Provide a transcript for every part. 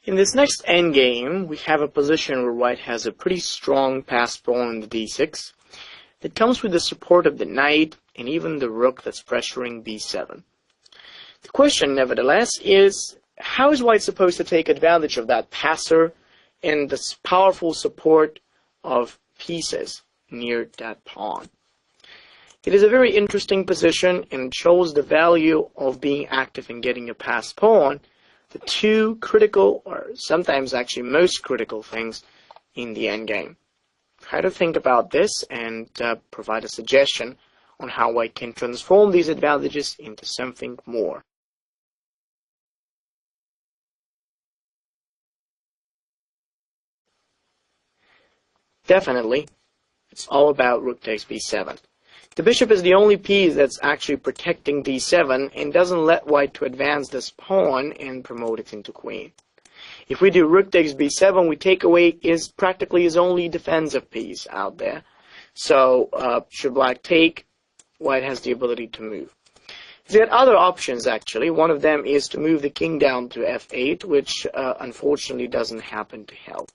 In this next endgame, we have a position where white has a pretty strong passed pawn on the d6 that comes with the support of the knight and even the rook that's pressuring b7. The question, nevertheless, is how is white supposed to take advantage of that passer and this powerful support of pieces near that pawn? It is a very interesting position and it shows the value of being active in getting a passed pawn, the two critical, or sometimes actually most critical things in the endgame. Try to think about this and provide a suggestion on how white can transform these advantages into something more. Definitely, it's all about rook takes b7. The bishop is the only piece that's actually protecting d7 and doesn't let white to advance this pawn and promote it into queen. If we do rook takes b7, we take away practically his only defensive piece out there. So should black take, white has the ability to move. He's got other options actually. One of them is to move the king down to f8, which unfortunately doesn't happen to help.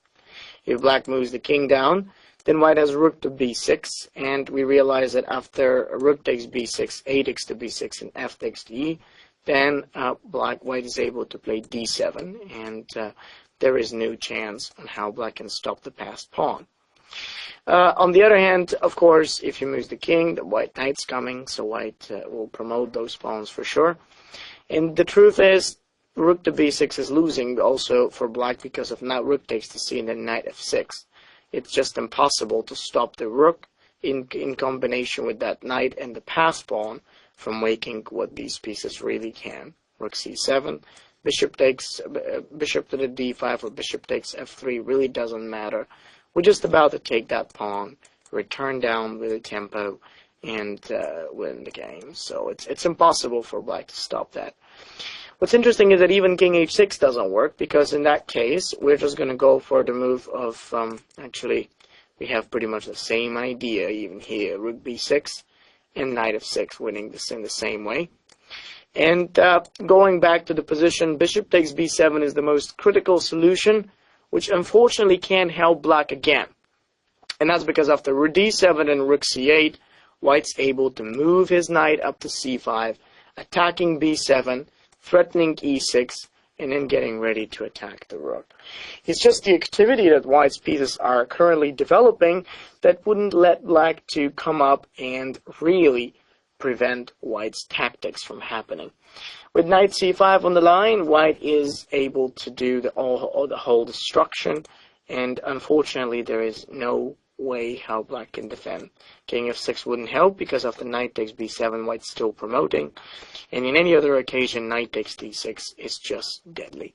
If black moves the king down, then white has rook to b6, and we realize that after rook takes b6, a takes to b6, and f takes to e, then white is able to play d7, and there is no chance on how black can stop the passed pawn. On the other hand, of course, if he moves the king, the white knight's coming, so white will promote those pawns for sure. And the truth is, rook to b6 is losing also for black because of now rook takes to c and then knight f6. It's just impossible to stop the rook in combination with that knight and the passed pawn from making what these pieces really can. Rook c7, bishop to the d5 or bishop takes f3 really doesn't matter. We're just about to take that pawn, return down with a tempo, and win the game. So it's impossible for black to stop that. What's interesting is that even king h6 doesn't work, because in that case, we're just going to go for the move of, actually, we have pretty much the same idea even here. Rook b6 and knight f6 winning this in the same way. And going back to the position, bishop takes b7 is the most critical solution, which unfortunately can't help black again. And that's because after rook d7 and rook c8, white's able to move his knight up to c5, attacking b7, threatening e6, and then getting ready to attack the rook. It's just the activity that white's pieces are currently developing that wouldn't let black to come up and really prevent white's tactics from happening. With knight c5 on the line, white is able to do the whole destruction, and unfortunately there is no way how black can defend. King f6 wouldn't help, because after knight takes b7, white's still promoting, and in any other occasion, knight takes d6 is just deadly.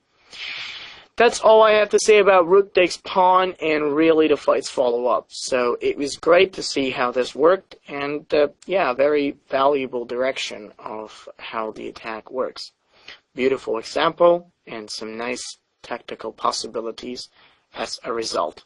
That's all I have to say about rook takes pawn and really the fight's follow-up. So it was great to see how this worked, and yeah, very valuable direction of how the attack works. Beautiful example and some nice tactical possibilities as a result.